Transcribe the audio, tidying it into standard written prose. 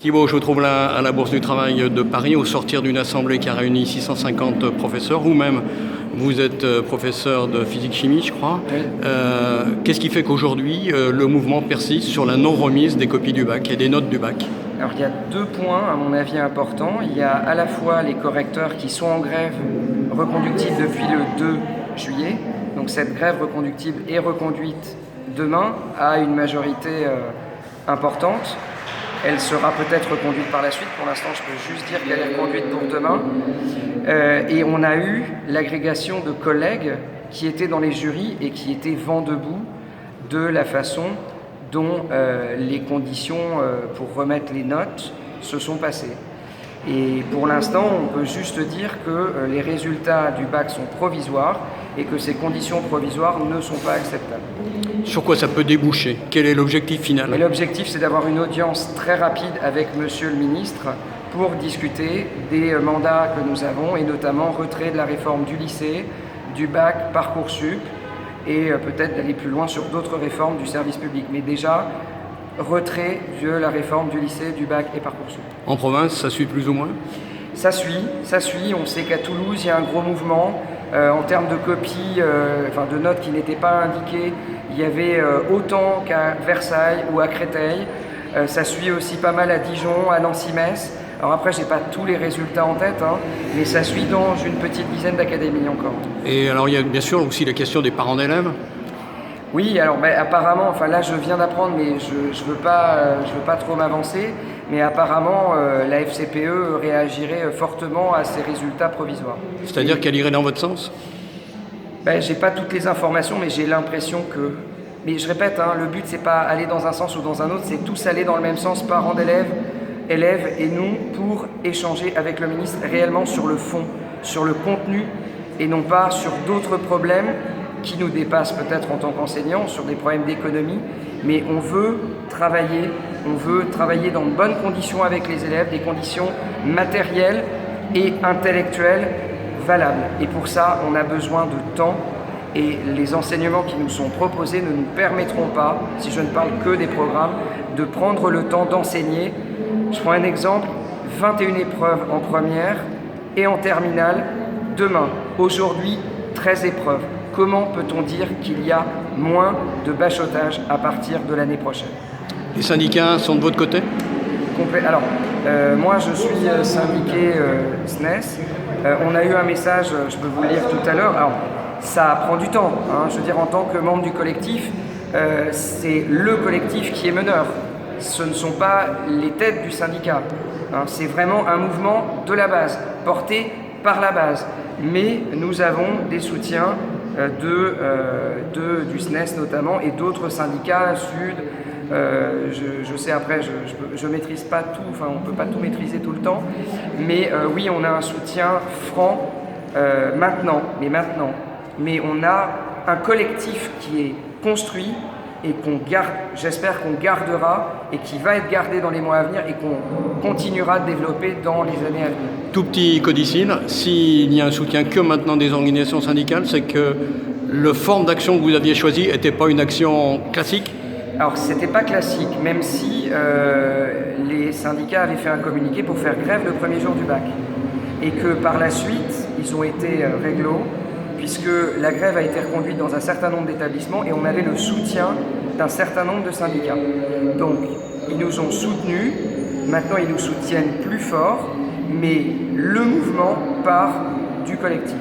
Thibault, je vous trouve là à la Bourse du Travail de Paris, au sortir d'une assemblée qui a réuni 650 professeurs. Vous-même, vous êtes professeur de physique-chimie, je crois. Oui. Qu'est-ce qui fait qu'aujourd'hui, le mouvement persiste sur la non-remise des copies du bac et des notes du bac? Alors il y a deux points à mon avis importants. Il y a à la fois les correcteurs qui sont en grève reconductible depuis le 2 juillet. Donc cette grève reconductible est reconduite demain à une majorité importante. Elle sera peut-être reconduite par la suite. Pour l'instant, je peux juste dire qu'elle est reconduite pour demain. Et on a eu l'agrégation de collègues qui étaient dans les jurys et qui étaient vent debout de la façon dont les conditions pour remettre les notes se sont passées. Et pour l'instant, on peut juste dire que les résultats du bac sont provisoires et que ces conditions provisoires ne sont pas acceptables. Sur quoi ça peut déboucher? Quel est l'objectif final? Et l'objectif, c'est d'avoir une audience très rapide avec Monsieur le ministre pour discuter des mandats que nous avons et notamment retrait de la réforme du lycée, du bac, Parcoursup et peut-être d'aller plus loin sur d'autres réformes du service public. Mais déjà, retrait de la réforme du lycée, du bac et Parcoursup. En province, ça suit plus ou moins? Ça suit. On sait qu'à Toulouse, il y a un gros mouvement. En termes de copies, de notes qui n'étaient pas indiquées, il y avait autant qu'à Versailles ou à Créteil. Ça suit aussi pas mal à Dijon, à Nancy-Metz. Alors après, je n'ai pas tous les résultats en tête, mais ça suit dans une petite dizaine d'académies encore. Et alors, il y a bien sûr aussi la question des parents d'élèves. Oui, alors apparemment, là je viens d'apprendre, mais je veux pas trop m'avancer, mais apparemment la FCPE réagirait fortement à ces résultats provisoires. C'est-à-dire qu'elle irait dans votre sens? J'ai pas toutes les informations, mais j'ai l'impression que... Mais je répète, le but c'est pas aller dans un sens ou dans un autre, c'est tous aller dans le même sens, parents d'élèves, élèves et nous, pour échanger avec le ministre réellement sur le fond, sur le contenu, et non pas sur d'autres problèmes qui nous dépassent peut-être en tant qu'enseignants, sur des problèmes d'économie, mais on veut travailler dans de bonnes conditions avec les élèves, des conditions matérielles et intellectuelles valables. Et pour ça, on a besoin de temps et les enseignements qui nous sont proposés ne nous permettront pas, si je ne parle que des programmes, de prendre le temps d'enseigner. Je prends un exemple, 21 épreuves en première et en terminale demain. Aujourd'hui, 13 épreuves. Comment peut-on dire qu'il y a moins de bachotage à partir de l'année prochaine? Les syndicats sont de votre côté? Alors, moi je suis syndiqué SNES. On a eu un message, je peux vous le lire tout à l'heure. Alors, ça prend du temps. Je veux dire, en tant que membre du collectif, c'est le collectif qui est meneur. Ce ne sont pas les têtes du syndicat. C'est vraiment un mouvement de la base, porté par la base. Mais nous avons des soutiens du SNES notamment et d'autres syndicats sud. Je sais après, je maîtrise pas tout, on peut pas tout maîtriser tout le temps, mais oui, on a un soutien franc maintenant, mais on a un collectif qui est construit et qu'on garde, j'espère qu'on gardera et qui va être gardé dans les mois à venir et qu'on continuera de développer dans les années à venir. Tout petit codicile, s'il n'y a un soutien que maintenant des organisations syndicales, c'est que la forme d'action que vous aviez choisie n'était pas une action classique? Alors c'était pas classique, même si les syndicats avaient fait un communiqué pour faire grève le premier jour du bac. Et que par la suite, ils ont été réglo, puisque la grève a été reconduite dans un certain nombre d'établissements et on avait le soutien d'un certain nombre de syndicats. Donc, ils nous ont soutenus, maintenant ils nous soutiennent plus fort, mais le mouvement part du collectif.